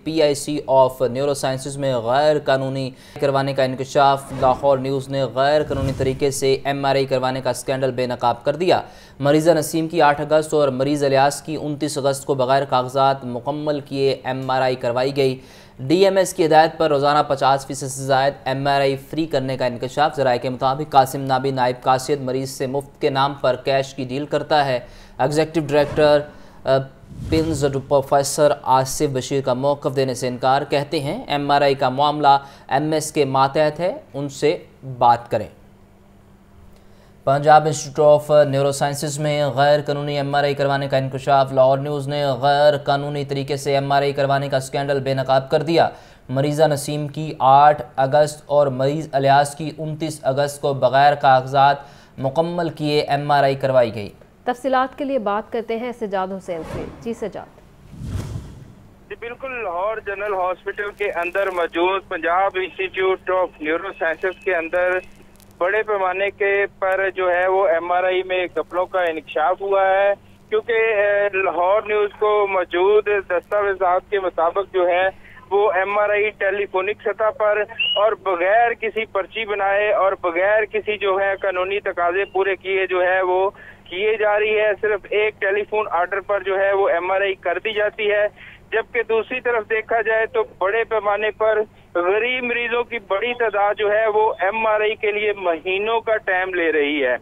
PIC of neuro sciences में गैर कानूनी करवाने का इंकशाफ। लाहौर न्यूज़ ने गैर कानूनी तरीके से MRI करवाने का स्कैंडल बेनकाब कर दिया। मरीज़ा नसीम की 8 अगस्त और मरीज़ इलियास की 29 अगस्त को बगैर कागजात मुकम्मल किए MRI करवाई गई। DMS की हिदायत पर रोज़ाना 50% से ज़ायद MRI फ्री करने का इंकशाफ। ज़राए के मुताबिक कासिम नाबी नायब कासिद मरीज़ से मुफ्त के नाम पर कैश की डील करता है। Executive director pins professor Asif Bashir का मौक़िफ़ देने से इनकार, कहते हैं MRI का मामला MS के मातहत है, उनसे बात करें। Punjab institute of neuro sciences में गैर कानूनी MRI करवाने का इंकशाफ। लाहौर न्यूज़ ने गैर कानूनी तरीके से MRI करवाने का स्कैंडल बेनकाब कर दिया। मरीज़ा नसीम की 8 अगस्त और मरीज़ इलियास की 29 अगस्त को बगैर कागजात मुकम्मल किए MRI करवाई गई। तफसीलात के लिए बात करते हैं सज्जाद हुसैन से। जी सज्जाद। जी बिल्कुल, लाहौर जनरल हॉस्पिटल के अंदर मौजूद Punjab institute of neuro sciences के अंदर बड़े पैमाने के पर जो है वो MRI में घपलों का इंकशाफ हुआ है, क्योंकि लाहौर न्यूज़ को मौजूद दस्तावेजात के मुताबिक जो है वो MRI टेलीफोनिक सतह पर और बगैर किसी पर्ची बनाए और बगैर किसी जो है कानूनी तकाजे पूरे किए जो है वो किए जा रही है। सिर्फ एक टेलीफोन ऑर्डर पर जो है वो MRI कर दी जाती है, जबकि दूसरी तरफ देखा जाए तो बड़े पैमाने पर गरीब मरीजों की बड़ी तादाद जो है वो MRI के लिए महीनों का टाइम ले रही है।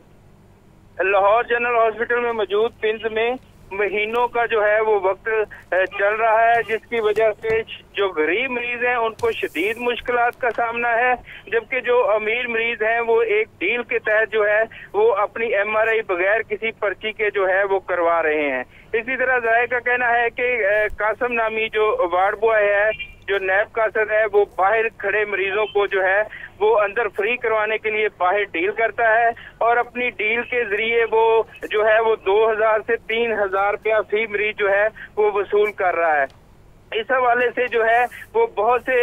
लाहौर जनरल हॉस्पिटल में मौजूद पिंस में महीनों का जो है वो वक्त चल रहा है, जिसकी वजह से जो गरीब मरीज हैं उनको शदीद मुश्किलात का सामना है, जबकि जो अमीर मरीज हैं वो एक डील के तहत जो है वो अपनी MRI बगैर किसी पर्ची के जो है वो करवा रहे हैं। इसी तरह ज़राए का कहना है कि कासिम नामी जो वार्ड बॉय है, जो नैब कासिद है, वो बाहर खड़े मरीजों को जो है वो अंदर फ्री करवाने के लिए बाहर डील करता है और अपनी डील के जरिए वो जो है वो 2000 से 3000 रुपया फी मरीज जो है वो वसूल कर रहा है। इस हवाले से जो है वो बहुत से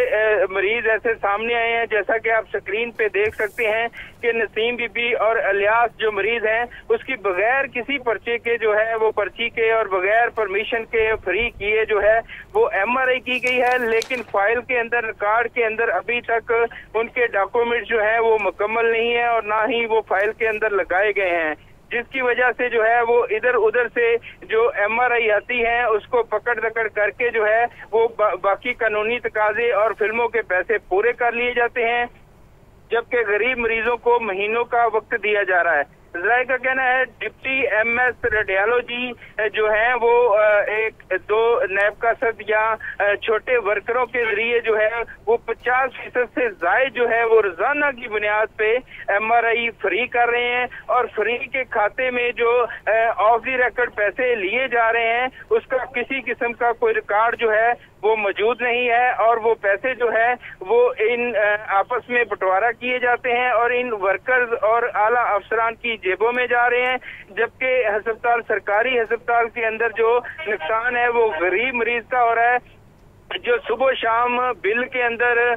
मरीज ऐसे सामने आए हैं, जैसा कि आप स्क्रीन पे देख सकते हैं कि नसीम बीबी और इलियास जो मरीज हैं उसकी बगैर किसी पर्चे के जो है वो पर्ची के और बगैर परमिशन के फ्री किए जो है वो MRI की गई है, लेकिन फाइल के अंदर रिकॉर्ड के अंदर अभी तक उनके डॉक्यूमेंट जो है वो मुकम्मल नहीं है और ना ही वो फाइल के अंदर लगाए गए हैं, जिसकी वजह से जो है वो इधर उधर से जो MRI आती है उसको पकड़ दकड़ करके जो है वो बाकी कानूनी तकाजे और फिल्मों के पैसे पूरे कर लिए जाते हैं, जबकि गरीब मरीजों को महीनों का वक्त दिया जा रहा है। ज़राए का कहना है डिप्टी MS रेडियोलॉजी जो है वो एक दो नैब कासिद या छोटे वर्करों के जरिए जो है वो 50% से ज़ायद जो है वो रोजाना की बुनियाद पे MRI फ्री कर रहे हैं और फ्री के खाते में जो ऑफ दी रिकॉर्ड पैसे लिए जा रहे हैं उसका किसी किस्म का कोई रिकॉर्ड जो है वो मौजूद नहीं है और वो पैसे जो है वो इन आपस में बंटवारा किए जाते हैं और इन वर्कर्स और आला अफसरान की जेबों में जा रहे हैं, जबकि हस्पताल सरकारी हस्पताल के अंदर जो नुकसान है वो गरीब मरीज का हो रहा है, जो सुबह शाम बिल के अंदर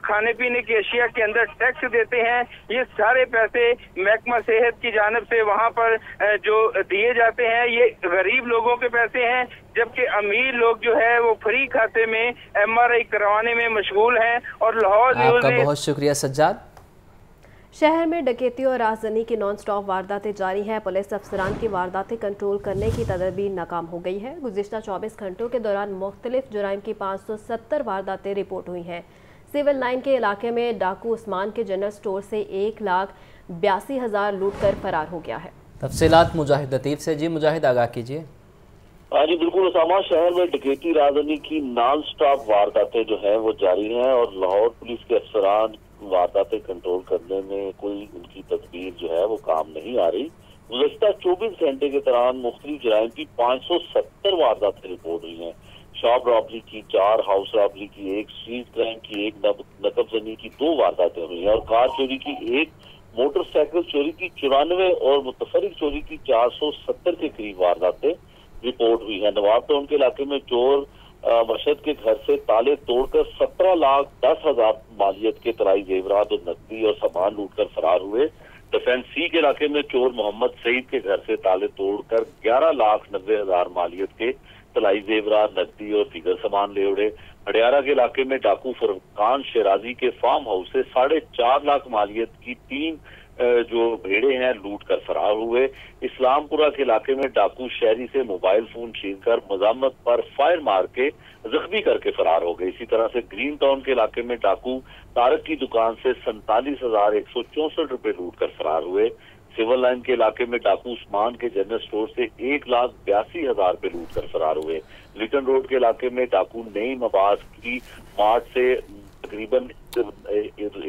खाने पीने की अशिया के अंदर टैक्स देते हैं, ये सारे पैसे महकमा सेहत की जानिब से वहाँ पर जो दिए जाते हैं ये गरीब लोगों के पैसे हैं, जबकि अमीर लोग जो है वो फ्री खाते में MRI करवाने में मशगूल हैं। और लाहौर न्यूज़ आपका बहुत शुक्रिया सज्जाद। शहर में डकैती और राजधानी की नॉन स्टॉप वारदातें जारी हैं। पुलिस अफसरान की वारदातें कंट्रोल करने की तदबीर नाकाम हो गई है। गुज़िश्ता 24 घंटों के दौरान मुख्तलिफ जुराइम की 570 वारदातें रिपोर्ट हुई हैं। सिविल लाइन के इलाके में डाकू उस्मान के जनरल स्टोर से 1,82,000 लूट कर फरार हो गया है। तफसीलात मुजाहिद लतीफ़ से। जी मुजाहिद, आगाह कीजिए। हाँ जी बिल्कुल उसामा, शहर में डकैती राजधानी की नॉन स्टॉप वारदातें जो है वो जारी हैं और लाहौर पुलिस के अफसरान वारदातें कंट्रोल करने में कोई उनकी तदबीर जो है वो काम नहीं आ रही। गुज़श्ता 24 घंटे के दौरान मुख्तलिफ जराइम की 570 वारदातें रिपोर्ट हुई हैं। शॉप रॉबरी की 4, हाउस रॉबरी की 1, स्ट्रीट क्राइम की 1, नकबजनी की 2 वारदातें हुई हैं और कार चोरी की 1, मोटरसाइकिल चोरी की 94 और मुतफरिक चोरी की 470 के करीब वारदातें रिपोर्ट हुई है। नवाब टाउन के इलाके में चोर मरशद के घर से ताले तोड़कर 17,10,000 मालियत के तलाई जेवरात और नकदी और सामान लूटकर फरार हुए। डिफेंस सी के इलाके में चोर मोहम्मद सईद के घर से ताले तोड़कर 11,90,000 मालियत के तलाई जेवरात, नकदी और दीगर सामान ले उड़े। हडियारा के इलाके में डाकू फरकान शेराजी के फार्म हाउस से 4.5 लाख मालियत की 3 जो भेड़े हैं लूट कर फरार हुए। इस्लामपुरा के इलाके में डाकू शहरी से मोबाइल फोन छीन कर मजामत पर फायर मार के जख्मी करके फरार हो गए। इसी तरह से ग्रीन टाउन के इलाके में डाकू तारक की दुकान से 47,164 रुपए लूट कर फरार हुए। सिविल लाइन के इलाके में डाकू उस्मान के जनरल स्टोर से 1,82,000 रुपए लूट कर फरार हुए। लिटन रोड के इलाके में डाकू नई मबास की मार्ट से तकरीबन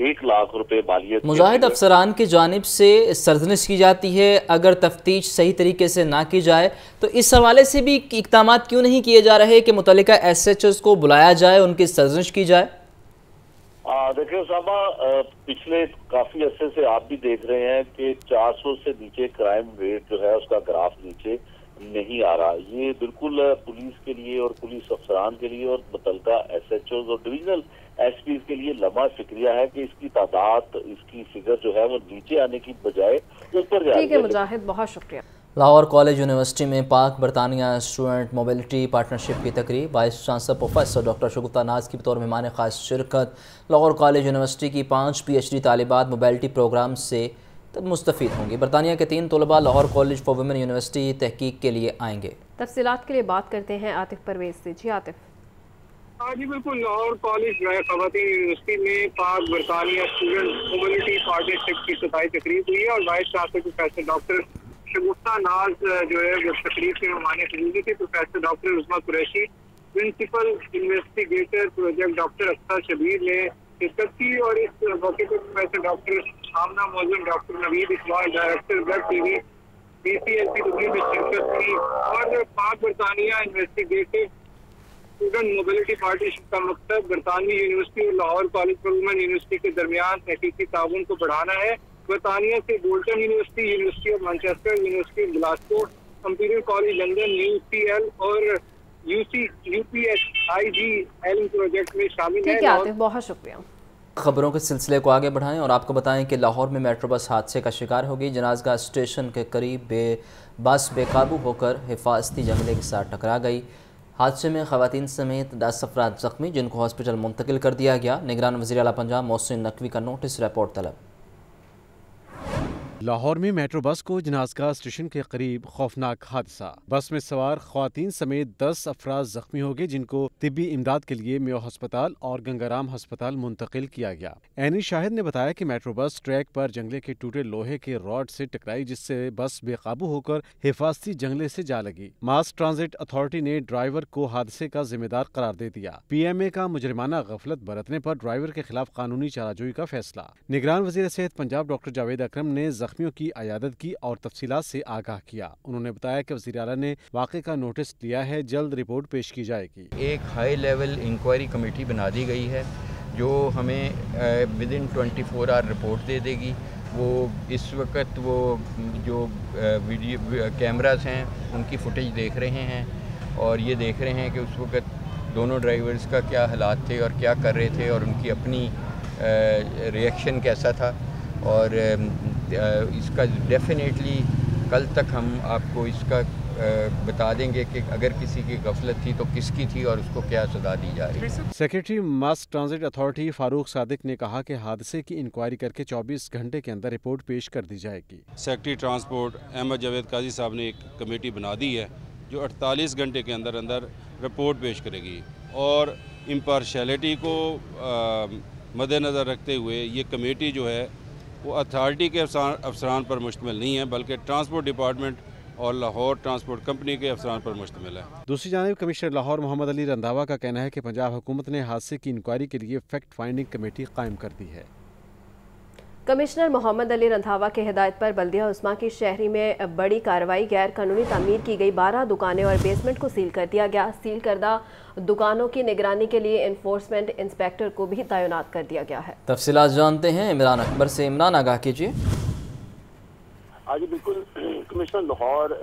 1 लाख रुपए मालियत। मुजाहिद अफसरान की जानिब से सरजनिश की जाती है, अगर तफ्तीश सही तरीके से ना की जाए तो इस हवाले से भी इक़दाम क्यों नहीं किए जा रहे कि मुतल्लिका SHOs को बुलाया जाए, उनकी सरजनिश की जाए? देखिए उसामा, पिछले काफी अरसे से आप भी देख रहे हैं कि 400 से नीचे क्राइम रेट जो है उसका ग्राफ नीचे नहीं आ रहा। ये बिल्कुल पुलिस के लिए और पुलिस अफसरान के लिए और मुतल्लिका SHOs और डिविजनल SPs के लिए लम्हा फिक्रिया है कि इसकी तादाद, इसकी फिगर जो है वो नीचे आने की बजाय ऊपर जा रही है। ठीक है मुजाहिद, बहुत शुक्रिया। लाहौर कॉलेज यूनिवर्सिटी में पाक बरतानिया स्टूडेंट मोबिलिटी पार्टनरशिप की तकरीब, vice chancellor professor doctor Shagufta नाज की बतौर मेहमान खास शिरकत। लाहौर कॉलेज यूनिवर्सिटी की 5 PhD तालिबात मोबिलिटी प्रोग्राम से मुस्तफ़ीद होंगी। बरतानिया के 3 तलबा Lahore college for women university तहकीक के लिए आएंगे। तफसीलात के लिए बात करते हैं आतिफ परवेज से। जी आतिफ। हाँ जी बिल्कुल, लाहौर कॉलेज ख़वातीन यूनिवर्सिटी में पाक बरतानिया स्टूडेंट मोबिलिटी पार्टनरशिप की सताई तकरीब हुई है और vice chancellor professor doctor Shagufta Naz जो है वो तकरीब के मेहमान खसूसी थे। Professor doctor Usma Qureshi, principal investigator project doctor Akhtar Shabir ने शिरकत की और इस मौके पर प्रोफेसर डॉक्टर आमना मौजूद, doctor Naveed Iqbal, director web TV BCLC Dubai में शिरकत की। और पाक बरतानिया इन्वेस्टिगेटिव स्टूडेंट मोबिलिटी पार्टनरशिप का मकसद बरतानवी यूनिवर्सिटी और Lahore college for women university के दरमियान तहकीकी ताउन को बढ़ाना है। बरतानिया से Bolton university, university of Manchester, university of Glasgow, imperial college London, UCL और UPSIGL प्रोजेक्ट में शामिल है। ठीक है आतिफ, बहुत शुक्रिया। खबरों के सिलसिले को आगे बढ़ाएं और आपको बताएं कि लाहौर में मेट्रो बस हादसे का शिकार हो गई। जनाजगाह स्टेशन के करीब बस बेकाबू होकर हिफाजती जंगले के साथ टकरा गई। हादसे में खवातीन समेत 10 अफराद जख्मी, जिनको हॉस्पिटल मुंतकिल कर दिया गया। निगरान वज़ीर आला पंजाब मोहसिन नकवी का नोटिस रिपोर्ट तलब। लाहौर में मेट्रो बस को जनाजगाह स्टेशन के करीब खौफनाक हादसा। बस में सवार खवातीन समेत 10 अफराद जख्मी हो गए, जिनको तिब्बी इमदाद के लिए मेयो अस्पताल और गंगाराम अस्पताल मुंतकिल किया गया। ऐनी शाहिद ने बताया कि मेट्रो बस ट्रैक पर जंगले के टूटे लोहे के रॉड से टकराई, जिससे बस बेकाबू होकर हिफाजती जंगले से जा लगी। मास ट्रांजिट अथॉरिटी ने ड्राइवर को हादसे का जिम्मेदार करार दे दिया। PMA का मुजरिमाना गफलत बरतने पर ड्राइवर के खिलाफ कानूनी चाराजोई का फैसला। निगरान वज़ीर सेहत पंजाब डॉक्टर जावेद अकरम ने जख्मियों की अयादत की और तफसीलात से आगाह किया। उन्होंने बताया कि वज़ीर आला ने वाक़े का नोटिस लिया है, जल्द रिपोर्ट पेश की जाएगी। एक हाई लेवल इंक्वायरी कमेटी बना दी गई है जो हमें विदिन 24 आवर रिपोर्ट दे देगी। वो इस वक्त वो जो वीडियो कैमरास हैं उनकी फुटेज देख रहे हैं और ये देख रहे हैं कि उस वक्त दोनों ड्राइवर्स का क्या हालात थे और क्या कर रहे थे और उनकी अपनी रिएक्शन कैसा था। और इसका डेफिनेटली कल तक हम आपको इसका बता देंगे कि अगर किसी की गफलत थी तो किसकी थी और उसको क्या सजा दी जा रही है। सेक्रेटरी मास ट्रांजिट अथॉरिटी फारूक सादिक ने कहा कि हादसे की इंक्वायरी करके 24 घंटे के अंदर रिपोर्ट पेश कर दी जाएगी। सेक्रेटरी ट्रांसपोर्ट अहमद जावेद काजी साहब ने एक कमेटी बना दी है जो 48 घंटे के अंदर अंदर रिपोर्ट पेश करेगी और इम्पार्शलिटी को मद्देनज़र रखते हुए ये कमेटी जो है वो अथॉरिटी के अफसरान पर मुश्तमिल नहीं है, बल्कि ट्रांसपोर्ट डिपार्टमेंट और लाहौर ट्रांसपोर्ट कंपनी के अफसरान पर मुश्तमिल है। दूसरी जानिब कमिश्नर लाहौर मोहम्मद अली रंधावा का कहना है कि पंजाब हुकूमत ने हादसे की इंक्वायरी के लिए फैक्ट फाइंडिंग कमेटी कायम कर दी है। कमिश्नर मोहम्मद अली रंधावा के हिदायत पर बल्दिया उस्मा की शहरी में बड़ी कार्रवाई, गैर कानूनी तामीर की गई 12 दुकानें और बेसमेंट को सील कर दिया गया। सील करदा दुकानों की निगरानी के लिए इन्फोर्समेंट इंस्पेक्टर को भी तैनात कर दिया गया है। तफसीलात जानते हैं इमरान अकबर से। इमरान, आगाह कीजिए। आज बिल्कुल कमिश्नर लाहौर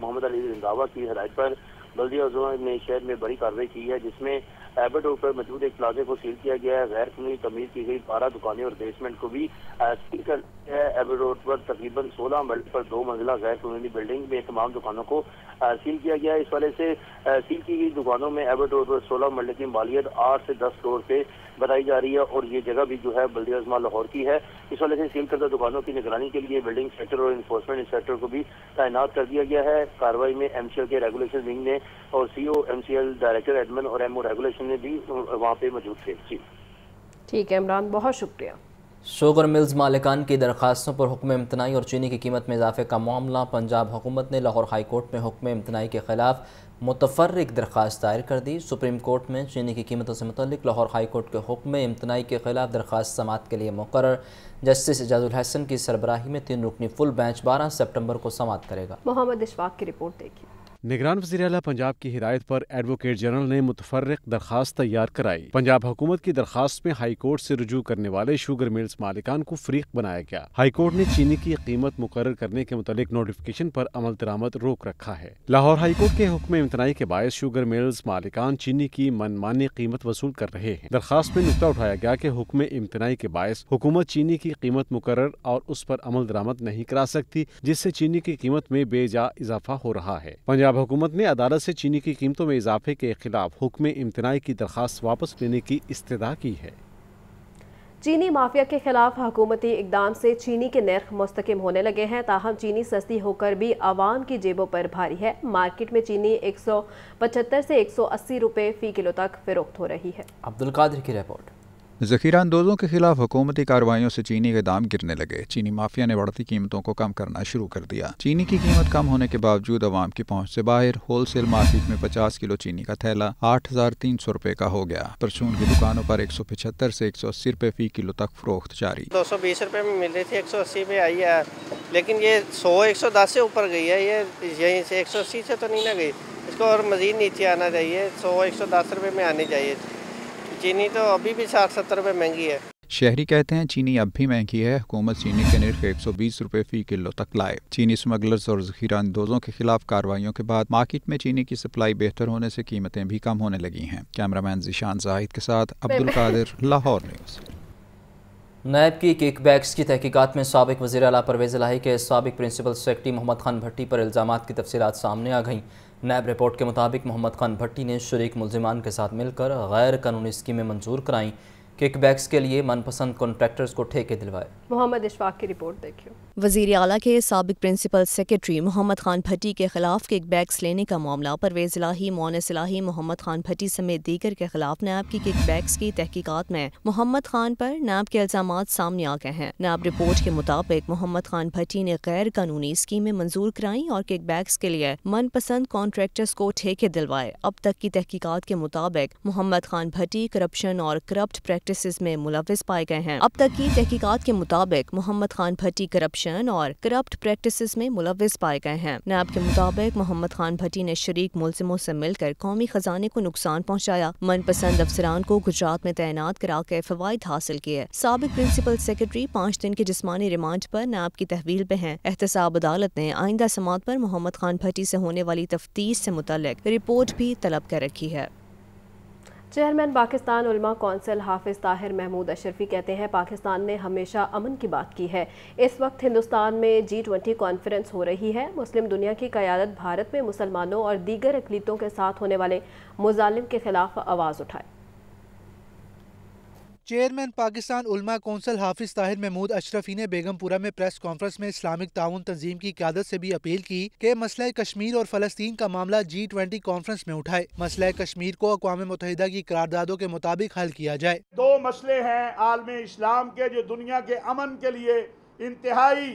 मोहम्मद अली रंधावा की हिदायत पर बल्दिया उस्मा ने शहर में बड़ी कार्रवाई की है, जिसमें ایبٹ روڈ پر موجود ایک پلازے کو سیل کیا گیا ہے. غیر قانونی تعمیر کی گئی 12 دکانیں اور بیسمنٹ کو بھی سیل کر دیا ہے. ایبٹ روڈ پر تقریباً 16 مرلے پر 2 منزلہ غیر قانونی بلڈنگ میں تمام دکانوں کو سیل کیا گیا ہے. اس والے سے سیل کی گئی دکانوں میں ایبٹ روڈ پر 16 مرلے کی مالیت 8 سے 10 کروڑ سے بتائی جا رہی ہے اور یہ جگہ بھی جو ہے بلدیہ عظمیٰ لاہور کی ہے. اس والے سے سیل کردہ دکانوں کی نگرانی کے لیے بلڈنگ انسپیکٹر اور انفورسمنٹ انسپیکٹر کو بھی تعینات کر دیا گیا ہے. کارروائی میں ایم سی ایل کے ریگولیشن ونگ نے اور C O M C L director admin اور ایم او ریگولیشن نے بھی وہاں پہ موجود تھے. جی ٹھیک ہے عمران، بہت شکریہ. شوگر ملز مالکان کی درخواستوں پر حکم امتناعی اور چینی کی قیمت میں اضافے کا معاملہ. پنجاب حکومت نے لاہور ہائی کورٹ میں حکم امتناعی کے خلاف متفرق درخواست دائر کر دی. سپریم کورٹ میں چینی کی قیمتوں سے متعلق لاہور ہائی کورٹ کے حکم امتناعی کے خلاف درخواست سماعت کے لیے مقرر. جسٹس اعجاز الحسن کی سربراہی میں 3 رکنی فل بینچ 12 سپٹمبر کو سماعت کرے گا. محمد اشفاق کی رپورٹ دیکھیے. نگران وزیر اعلیٰ پنجاب کی ہدایت پر ایڈوکیٹ جنرل نے متفرق درخواست تیار کرائی. پنجاب حکومت کی درخواست میں ہائی کورٹ سے رجوع کرنے والے شوگر ملز مالکان کو فریق بنایا گیا. ہائی کورٹ نے چینی کی قیمت مقرر کرنے کے متعلق نوٹیفکیشن پر عمل درآمد روک رکھا ہے. لاہور ہائی کورٹ کے حکم امتناعی کے باعث شوگر ملز مالکان چینی کی من مانی قیمت وصول کر رہے ہیں. درخواست میں نکتہ اٹھایا گیا کہ حکم امتناعی کے باعث حکومت چینی کی قیمت مقرر اور اس پر عمل درآمد نہیں کرا سکتی، جس سے چینی کی قیمت میں بے جا اضافہ ہو رہا ہے. پنجاب حکومت نے عدالت سے چینی کی قیمتوں میں اضافے کے خلاف حکم امتناعی کی درخواست واپس لینے کی استدعا کی ہے. چینی مافیا کے خلاف حکومتی اقدام سے چینی کے نرخ مستحکم ہونے لگے ہیں، تاہم چینی سستی ہو کر بھی عوام کی جیبوں پر بھاری ہے. مارکیٹ میں چینی 175 سے 180 روپے فی کلو تک فروخت ہو رہی ہے. عبدالقادر کی رپورٹ. ذخیرہ اندوزوں کے خلاف حکومتی کارروائیوں سے چینی کے دام گرنے لگے. چینی مافیا نے بڑھتی قیمتوں کو کم کرنا شروع کر دیا. چینی کی قیمت کم ہونے کے باوجود عوام کی پہنچ سے باہر ہول سیل مارکیٹ میں 50 کلو چینی کا تھیلا 8300 روپے کا ہو گیا. پرچون کی دکانوں پر 175 سے 180 روپے فی کلو تک فروخت جاری. 220 روپے میں مل رہی تھی، 180 پہ آئی ہے، لیکن یہ 100-110 سے اوپر گئی ہے. یہ یہیں سے 180 سے تو نہیں نہ گئی، اس کو اور مزید نیچے آنا چاہیے. 100-110 روپے میں آنی چاہیے. چینی تو ابھی بھی 60-70 روپے مہنگی ہے. شہری کہتے ہیں چینی اب بھی مہنگی ہے. حکومت چینی کے نرخ 120 روپے فی کلو تک لائے. چینی سمگلرز اور ذخیرہ اندوزوں کے خلاف کارروائیوں کے بعد مارکیٹ میں چینی کی سپلائی بہتر ہونے سے قیمتیں بھی کم ہونے لگی ہیں. کیمرامین ذیشان زاہد کے ساتھ عبدالقادر، لاہور نیوز. نیب کی کک بیکس کی تحقیقات میں سابق وزیر اعلیٰ پرویز الہی کے سابق پرنسپل سیکرٹری محمد خان بھٹی پر الزامات کی تفصیلات سامنے آ گئیں. نیب رپورٹ کے مطابق محمد خان بھٹی نے شریک ملزمان کے ساتھ مل کر غیر قانونی اسکیمیں منظور کرائیں. کک بیکس کے لیے من پسند کانٹریکٹرز کو ٹھیکے دلوائے. محمد اشفاق کی رپورٹ دیکھیے. وزیر اعلیٰ کے سابق پرنسپل سیکرٹری محمد خان بھٹی کے خلاف کک بیکس لینے کا معاملہ پرویز الہی، مونس الہی، محمد خان بھٹی سمیت دیگر کے خلاف نیب کی کک بیکس کی تحقیقات میں محمد خان پر نیب کے الزامات سامنے آ گئے ہیں. نیب رپورٹ کے مطابق محمد خان بھٹی نے غیر قانونی اسکیمیں منظور کرائیں اور کک بیکس کے لیے من پسند کانٹریکٹرز کو ٹھیکے دلوائے. اب تک کی تحقیقات کے مطابق محمد خان بھٹی کرپشن اور کرپٹ پریکٹسز میں ملوث پائے گئے ہیں. اب تک کی تحقیقات کے مطابق محمد خان بھٹی کرپشن اور کرپٹ پریکٹسز میں ملوث پائے گئے ہیں. نیب کے مطابق محمد خان بھٹی نے شریک ملزموں سے مل کر قومی خزانے کو نقصان پہنچایا، من پسند افسران کو گجرات میں تعینات کرا کے فوائد حاصل کیے. سابق پرنسپل سیکرٹری 5 دن کے جسمانی ریمانڈ پر نیب کی تحویل پہ ہیں. احتساب عدالت نے آئندہ سماعت پر محمد خان بھٹی سے ہونے والی تفتیش سے متعلق رپورٹ بھی طلب کر رکھی ہے. چیئرمین پاکستان علماء کونسل حافظ طاہر محمود اشرفی کہتے ہیں پاکستان نے ہمیشہ امن کی بات کی ہے. اس وقت ہندوستان میں G20 کانفرنس ہو رہی ہے. مسلم دنیا کی قیادت بھارت میں مسلمانوں اور دیگر اقلیتوں کے ساتھ ہونے والے مظالم کے خلاف آواز اٹھائے. چیئرمین پاکستان علماء کونسل حافظ طاہر محمود اشرفی نے بیگم پورہ میں پریس کانفرنس میں اسلامک تعاون تنظیم کی قیادت سے بھی اپیل کی کہ مسئلہ کشمیر اور فلسطین کا معاملہ G20 کانفرنس میں اٹھائے. مسئلہ کشمیر کو اقوام متحدہ کی قراردادوں کے مطابق حل کیا جائے. 2 مسئلے ہیں عالم اسلام کے جو دنیا کے امن کے لیے انتہائی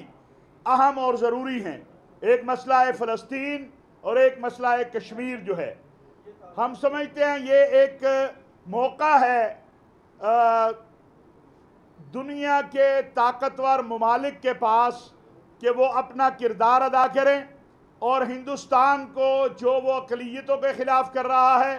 اہم اور ضروری ہیں. ایک مسئلہ ہے فلسطین اور ایک مسئلہ ہے کشمیر جو ہے. ہم سمجھتے ہیں یہ ایک موقع ہے دنیا کے طاقتور ممالک کے پاس کہ وہ اپنا کردار ادا کریں اور ہندوستان کو جو وہ اقلیتوں کے خلاف کر رہا ہے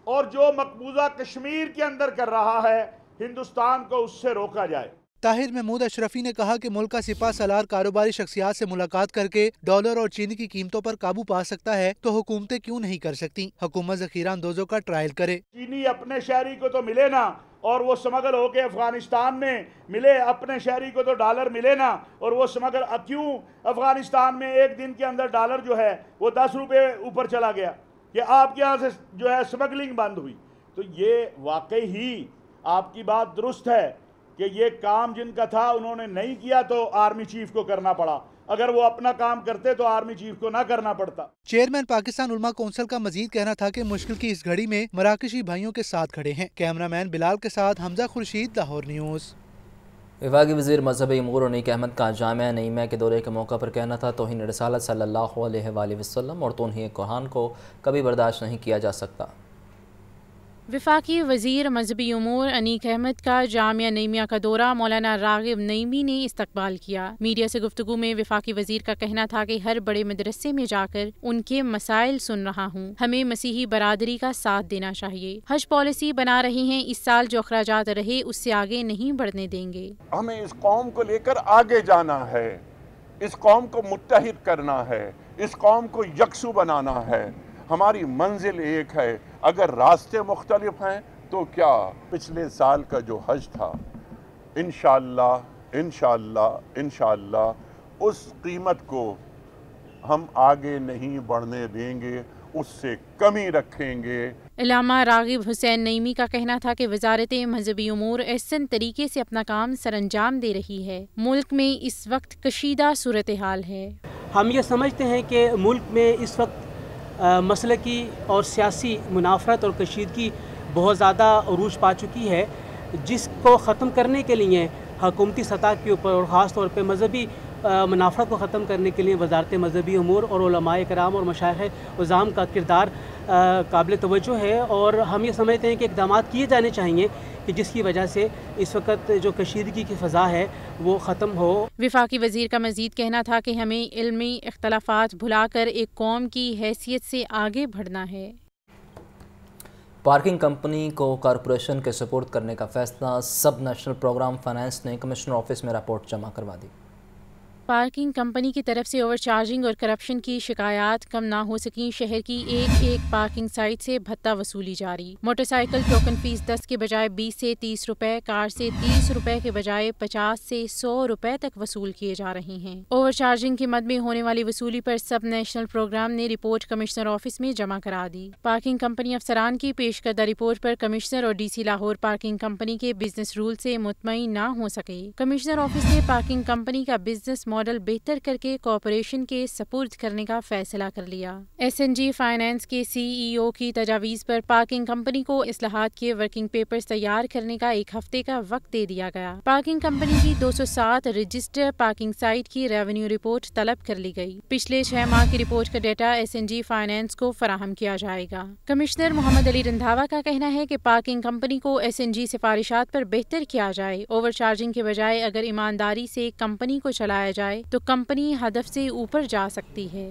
اور جو مقبوضہ کشمیر کے اندر کر رہا ہے ہندوستان کو اس سے روکا جائے. ताहिर महमूद अशरफी ने कहा कि मुल्क का सिपा सलार कारोबारी शख्सियात से मुलाकात करके डॉलर और चीनी की कीमतों पर काबू पा सकता है तो हुकूमतें क्यों नहीं कर सकती। हुकूमत ज़ख़ीरा अंदोजों का ट्रायल करे। चीनी अपने शहरी को तो मिले ना, और वो स्मगल होके अफगानिस्तान में मिले, अपने शहरी को तो डॉलर मिले ना, और वो स्मगल क्यों अफगानिस्तान में एक दिन के अंदर डॉलर जो है वो 10 रुपये ऊपर चला गया कि आपके यहाँ से जो है स्मगलिंग बंद हुई। तो ये वाकई ही आपकी बात दुरुस्त है कि ये काम जिनका था उन्होंने नहीं किया तो आर्मी चीफ को करना पड़ा, अगर वो अपना काम करते तो आर्मी चीफ को ना करना पड़ता। चेयरमैन पाकिस्तान उलमा कौंसिल का मजीद कहना था कि मुश्किल की इस घड़ी में मराकशी भाइयों के साथ खड़े हैं। कैमरामैन बिलाल के साथ हमजा खुर्शीद, लाहौर न्यूज़। विभागी वज़ीर मजहबी उमूर अनीक अहमद का जामिया नईमा के दौरे के मौका पर कहना था तौहीन रसालत सल्लल्लाहु अलैहि वसल्लम और तौहीन कुरान को कभी बर्दाश्त नहीं किया जा सकता। वफाकी वज़ीर मजहबी उमूर अनीक अहमद का जामिया नईमिया का दौरा मौलाना रागिब नईमी ने इस्तकबाल किया। मीडिया से गुफ्तगू में वफाकी वज़ीर का कहना था कि हर बड़े मदरसे में जाकर उनके मसाइल सुन रहा हूँ, हमें मसीही बरादरी का साथ देना चाहिए। हज पॉलिसी बना रही हैं, इस साल जो अखराजात रहे उससे आगे नहीं बढ़ने देंगे। हमें इस कौम को लेकर आगे जाना है, इस कौम को मुत्तहिद करना है, इस कौम को यकसू बनाना है। हमारी मंजिल एक है, अगर रास्ते मुख्तलिफ हैं तो क्या पिछले साल का जो हज था इंशाअल्लाह इंशाअल्लाह इंशाअल्लाह उस कीमत को हम आगे नहीं बढ़ने देंगे, उससे कमी रखेंगे। इलामा रागिब हुसैन नईमी का कहना था कि वजारत मजहबी उमूर एहसन तरीके से अपना काम सरअंजाम दे रही है। मुल्क में इस वक्त कशीदा सूरत हाल है। हम ये समझते हैं कि मुल्क में इस वक्त मसलकी और सियासी मुनाफरत और कशीदगी बहुत ज़्यादा उरूज पा चुकी है, जिसको ख़त्म करने के लिए हुकूमती सतह के ऊपर और ख़ास तौर पर मजहबी मुनाफरत को ख़त्म करने के लिए वजारत मजहबी उमूर और उलमाए कराम और मशाइख उज़ाम का किरदार काबिल तवज्जो है। और हम ये समझते हैं कि इक़दाम किए जाने चाहिए कि जिसकी वजह से इस वक्त जो कशीदगी की फ़ज़ा है वो ख़त्म हो। वफाकी वज़ीर का मज़ीद कहना था कि हमें इल्मी इख्तलाफात भुलाकर एक कौम की हैसियत से आगे बढ़ना है। पार्किंग कंपनी को कॉरपोरेशन के सपोर्ट करने का फैसला। सब नेशनल प्रोग्राम फाइनेंस ने कमिश्नर ऑफिस में रिपोर्ट जमा करवा दी। पार्किंग कंपनी की तरफ से ओवर चार्जिंग और करप्शन की शिकायत कम ना हो सकी। शहर की एक पार्किंग साइट से भत्ता वसूली जारी। मोटरसाइकिल टोकन फीस 10 के बजाय 20 से 30 रुपए, कार से 30 रुपए के बजाय 50 से 100 रुपए तक वसूल किए जा रहे हैं। ओवर चार्जिंग के मद में होने वाली वसूली पर सब नेशनल प्रोग्राम ने रिपोर्ट कमिश्नर ऑफिस में जमा करा दी। पार्किंग कंपनी अफसरान की पेश करदा रिपोर्ट पर कमिश्नर और DC लाहौर पार्किंग कंपनी के बिजनेस रूल से मुतमईन ना हो सके। कमिश्नर ऑफिस ने पार्किंग कंपनी का बिजनेस मॉडल बेहतर करके कॉर्पोरेशन के सपुर्द करने का फैसला कर लिया। SNG फाइनेंस के CEO की तजावीज़ पर पार्किंग कंपनी को इस्लाहात के वर्किंग पेपर्स तैयार करने का 1 हफ्ते का वक्त दे दिया गया। पार्किंग कंपनी की 207 रजिस्टर पार्किंग साइट की रेवेन्यू रिपोर्ट तलब कर ली गई। पिछले 6 माह की रिपोर्ट का डेटा SNG फाइनेंस को फराहम किया जाएगा। कमिश्नर मोहम्मद अली रंधावा का कहना है कि पार्किंग कंपनी को SNG सिफारिशात पर बेहतर किया जाए। ओवर चार्जिंग के बजाय अगर ईमानदारी से कंपनी को चलाया जाए तो कंपनी हदफ से ऊपर जा सकती है।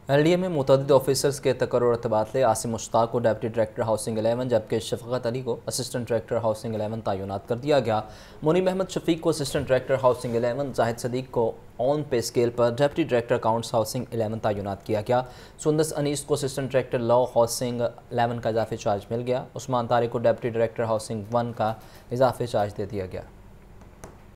LDA में मुतअद्दिद ऑफिसर्स के तकर्रुर तबादले। आसिम मुश्ताक को डिप्टी डायरेक्टर हाउसिंग 11 जबकि शफकत अली को असिस्टेंट डायरेक्टर हाउसिंग 11 तैनात कर दिया गया। मुनीब अहमद शफीक को assistant director housing 11, Zahid Sadiq को ऑन पे स्केल पर डिप्टी डायरेक्टर अकाउंट्स हाउसिंग 11 तैनात किया गया। सुंदस अनीस को असिस्टेंट डायरेक्टर लॉ हाउसिंग 11 का इजाफी चार्ज मिल गया। उस्मान तारिक को डिप्टी डायरेक्टर हाउसिंग 1 का इजाफी चार्ज दे दिया गया।